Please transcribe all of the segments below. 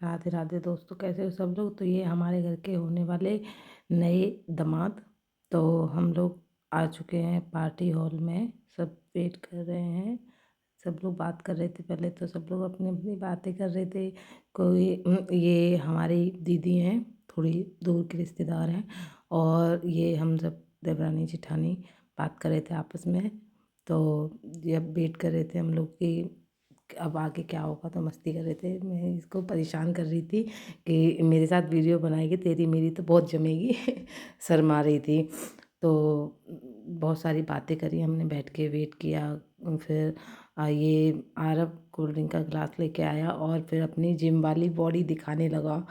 राधे राधे दोस्तों, कैसे हो सब लोग। तो ये हमारे घर के होने वाले नए दामाद। तो हम लोग आ चुके हैं पार्टी हॉल में, सब वेट कर रहे हैं। सब लोग बात कर रहे थे, पहले तो सब लोग अपनी अपनी बातें कर रहे थे। कोई ये हमारी दीदी हैं, थोड़ी दूर के रिश्तेदार हैं, और ये हम सब देवरानी जेठानी बात कर रहे थे आपस में। तो ये अब वेट कर रहे थे हम लोग कि अब आगे क्या होगा। तो मस्ती कर रहे थे, मैं इसको परेशान कर रही थी कि मेरे साथ वीडियो बनाएगी, तेरी मेरी तो बहुत जमेगी शर्मा रही थी। तो बहुत सारी बातें करी हमने, बैठ के वेट किया। फिर ये आरब कोल्ड ड्रिंक का ग्लास लेके आया और फिर अपनी जिम वाली बॉडी दिखाने लगा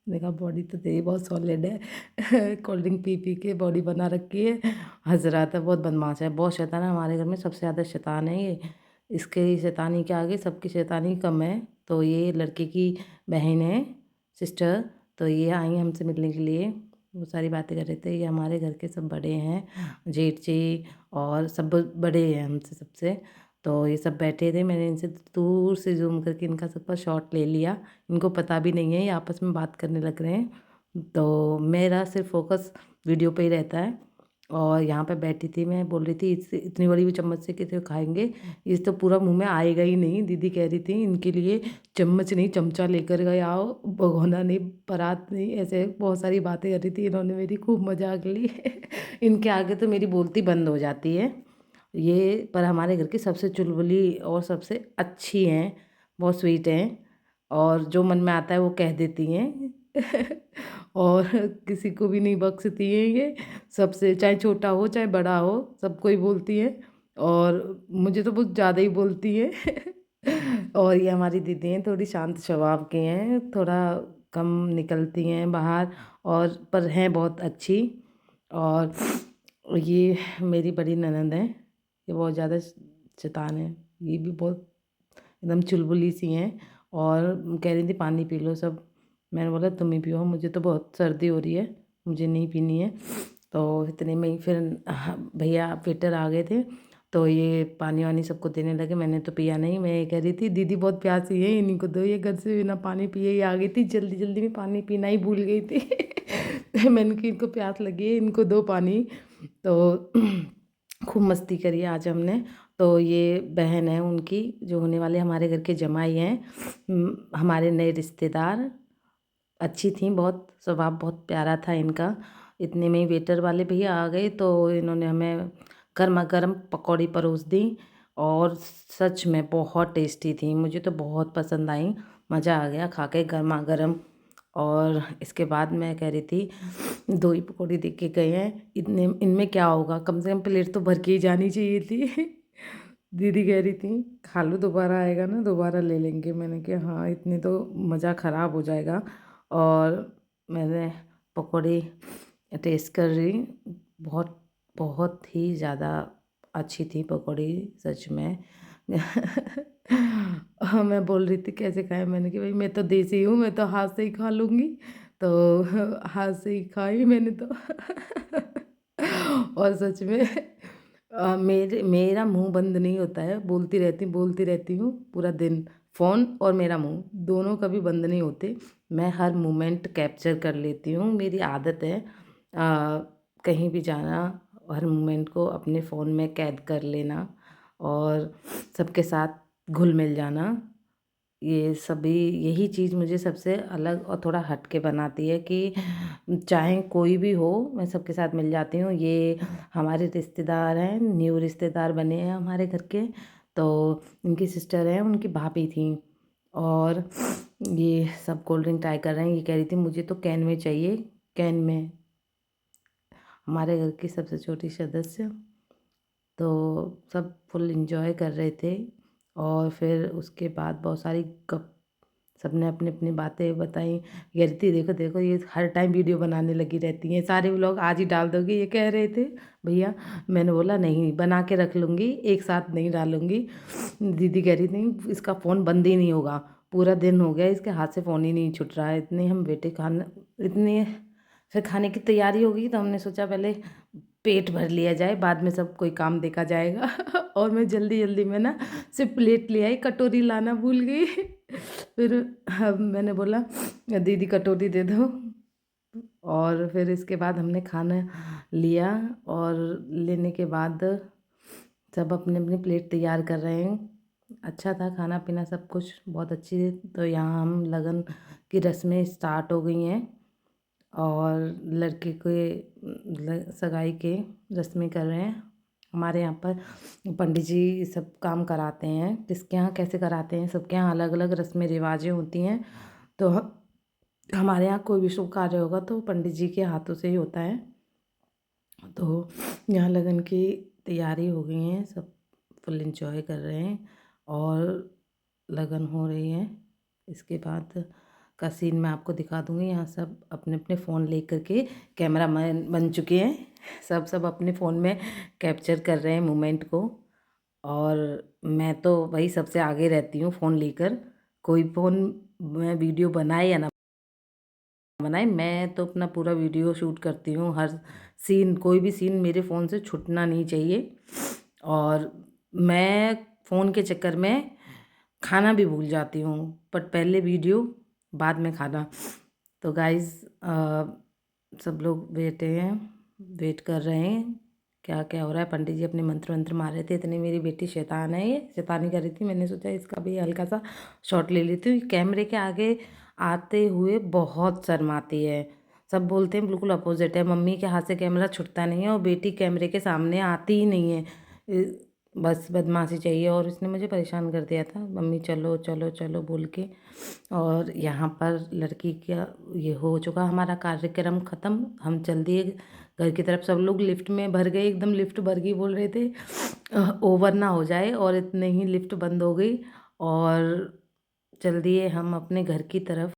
देखा बॉडी तो तेरी बहुत सॉलिड है कोल्ड ड्रिंक पी पी के बॉडी बना रखी है। हंस रहा था, बहुत बदमाश है, बहुत शैतान है, हमारे घर में सबसे ज़्यादा शैतान है ये। इसके शैतानी के आगे सबकी शैतानी कम है। तो ये लड़के की बहन है, सिस्टर। तो ये आई हमसे मिलने के लिए, वो सारी बातें कर रहे थे। ये हमारे घर के सब बड़े हैं, जेठ जी और सब बड़े हैं हमसे सबसे। तो ये सब बैठे थे, मैंने इनसे दूर से जूम करके इनका सबका शॉट ले लिया। इनको पता भी नहीं है, ये आपस में बात करने लग रहे हैं। तो मेरा सिर्फ फोकस वीडियो पे ही रहता है। और यहाँ पे बैठी थी, मैं बोल रही थी इससे इतनी बड़ी भी चम्मच से कैसे खाएंगे, इस तो पूरा मुंह में आएगा ही नहीं। दीदी कह रही थी इनके लिए चम्मच नहीं चमचा लेकर गए आओ, भगोना नहीं, परात नहीं, ऐसे बहुत सारी बातें कर रही थी। इन्होंने मेरी खूब मजाक ली इनके आगे तो मेरी बोलती बंद हो जाती है ये। पर हमारे घर की सबसे चुलबुली और सबसे अच्छी हैं, बहुत स्वीट हैं, और जो मन में आता है वो कह देती हैं और किसी को भी नहीं बख्शती हैं ये। सबसे, चाहे छोटा हो चाहे बड़ा हो, सबको ही बोलती हैं। और मुझे तो बहुत ज़्यादा ही बोलती हैं और ये हमारी दीदी हैं, थोड़ी शांत स्वभाव की हैं, थोड़ा कम निकलती हैं बाहर, और पर हैं बहुत अच्छी। और ये मेरी बड़ी ननद है, ये बहुत ज़्यादा शैतान है। ये भी बहुत एकदम चुलबुली सी हैं, और कह रही थी पानी पी लो सब। मैंने बोला तुम ही पियो, मुझे तो बहुत सर्दी हो रही है, मुझे नहीं पीनी है। तो इतने में ही फिर भैया वेटर आ गए थे, तो ये पानी वानी सबको देने लगे। मैंने तो पिया नहीं, मैं ये कह रही थी दीदी बहुत प्यासी है, इन्हीं को दो, ये घर से बिना पानी पिए ही आ गई थी, जल्दी जल्दी में पानी पीना ही भूल गई थी मैंने कि इनको प्यास लगी है, इनको दो पानी। तो खूब मस्ती करी आज हमने। तो ये बहन है उनकी, जो होने वाले हमारे घर के जमाई हैं, हमारे नए रिश्तेदार। अच्छी थी बहुत, स्वभाव बहुत प्यारा था इनका। इतने में ही वेटर वाले भैया आ गए, तो इन्होंने हमें गर्मा गर्म पकौड़ी परोस दी, और सच में बहुत टेस्टी थी, मुझे तो बहुत पसंद आई। मज़ा आ गया खा के गर्मा गर्म। और इसके बाद मैं कह रही थी दो ही पकौड़ी दे के गए हैं, इतने इनमें क्या होगा, कम से कम प्लेट तो भर के ही जानी चाहिए थी दीदी कह रही थी खा लो, दोबारा आएगा ना दोबारा ले लेंगे। मैंने कहा हाँ, इतनी तो मज़ा ख़राब हो जाएगा। और मैंने पकौड़ी टेस्ट कर रही, बहुत बहुत ही ज़्यादा अच्छी थी पकौड़ी, सच में हाँ, मैं बोल रही थी कैसे खाए, मैंने कहा भाई मैं तो देसी हूँ, मैं तो हाथ से ही खा लूँगी। तो हाथ से ही खाई मैंने तो और सच में मेरा मुंह बंद नहीं होता है, बोलती रहती हूँ पूरा दिन। फ़ोन और मेरा मुंह दोनों कभी बंद नहीं होते, मैं हर मोमेंट कैप्चर कर लेती हूँ, मेरी आदत है कहीं भी जाना, हर मोमेंट को अपने फ़ोन में कैद कर लेना, और सबके साथ घुल मिल जाना। ये सभी, यही चीज़ मुझे सबसे अलग और थोड़ा हट के बनाती है कि चाहे कोई भी हो, मैं सबके साथ मिल जाती हूँ। ये हमारे रिश्तेदार हैं, न्यू रिश्तेदार बने हैं हमारे घर के। तो इनकी सिस्टर हैं, उनकी भाभी थी, और ये सब कोल्ड ड्रिंक ट्राई कर रहे हैं। ये कह रही थी मुझे तो कैन में चाहिए, कैन में। हमारे घर की सबसे छोटी सदस्य। तो सब फुल एंजॉय कर रहे थे। और फिर उसके बाद बहुत सारी गप, सबने अपनी अपनी बातें बताई। कह रही थी देखो देखो ये हर टाइम वीडियो बनाने लगी रहती हैं, सारे व्लॉग आज ही डाल दोगे, ये कह रहे थे भैया। मैंने बोला नहीं, बना के रख लूँगी, एक साथ नहीं डालूँगी। दीदी कह रही थी इसका फ़ोन बंद ही नहीं होगा, पूरा दिन हो गया इसके हाथ से फ़ोन ही नहीं छूट रहा है। इतने हम बेटे खाना, इतने फिर खाने की तैयारी होगी, तो हमने सोचा पहले पेट भर लिया जाए, बाद में सब कोई काम देखा जाएगा और मैं जल्दी जल्दी में ना सिर्फ प्लेट ले आई, कटोरी लाना भूल गई फिर अब मैंने बोला दीदी कटोरी दे दो, और फिर इसके बाद हमने खाना लिया, और लेने के बाद सब अपनी अपनी प्लेट तैयार कर रहे हैं। अच्छा था खाना पीना, सब कुछ बहुत अच्छी थी। तो यहाँ हम लगन की रस्में स्टार्ट हो गई हैं, और लड़के के सगाई के रस्में कर रहे हैं। हमारे यहाँ पर पंडित जी सब काम कराते हैं। किसके यहाँ कैसे कराते हैं, सबके यहाँ अलग अलग रस्में रिवाजें होती हैं। तो हमारे यहाँ कोई भी शुभ कार्य होगा तो पंडित जी के हाथों से ही होता है। तो यहाँ लगन की तैयारी हो गई है, सब फुल एंजॉय कर रहे हैं, और लगन हो रही है। इसके बाद का सीन मैं आपको दिखा दूँगी। यहाँ सब अपने अपने फ़ोन लेकर के कैमरा मैन बन चुके हैं। सब अपने फ़ोन में कैप्चर कर रहे हैं मोमेंट को, और मैं तो वही सबसे आगे रहती हूँ फ़ोन लेकर। कोई फ़ोन में वीडियो बनाए या ना बनाए, मैं तो अपना पूरा वीडियो शूट करती हूँ। हर सीन, कोई भी सीन मेरे फ़ोन से छूटना नहीं चाहिए। और मैं फ़ोन के चक्कर में खाना भी भूल जाती हूँ, बट पहले वीडियो बाद में खाना। तो गाइज़ सब लोग वेट कर रहे हैं क्या क्या हो रहा है। पंडित जी अपने मंत्र वंत्र मार रहे थे। इतनी मेरी बेटी शैतान है, ये शैतानी कर रही थी। मैंने सोचा इसका भी हल्का सा शॉट ले लेती हूँ। कैमरे के आगे आते हुए बहुत शर्माती है। सब बोलते हैं बिल्कुल अपोजिट है, मम्मी के हाथ से कैमरा छुटता नहीं है और बेटी कैमरे के सामने आती ही नहीं है। बस बदमाशी चाहिए, और इसने मुझे परेशान कर दिया था, मम्मी चलो चलो चलो बोल के। और यहाँ पर लड़की का ये हो चुका हमारा कार्यक्रम ख़त्म। हम चल दिए घर की तरफ। सब लोग लिफ्ट में भर गए, एकदम लिफ्ट भर गई, बोल रहे थे ओवर ना हो जाए, और इतने ही लिफ्ट बंद हो गई और चल दिए हम अपने घर की तरफ।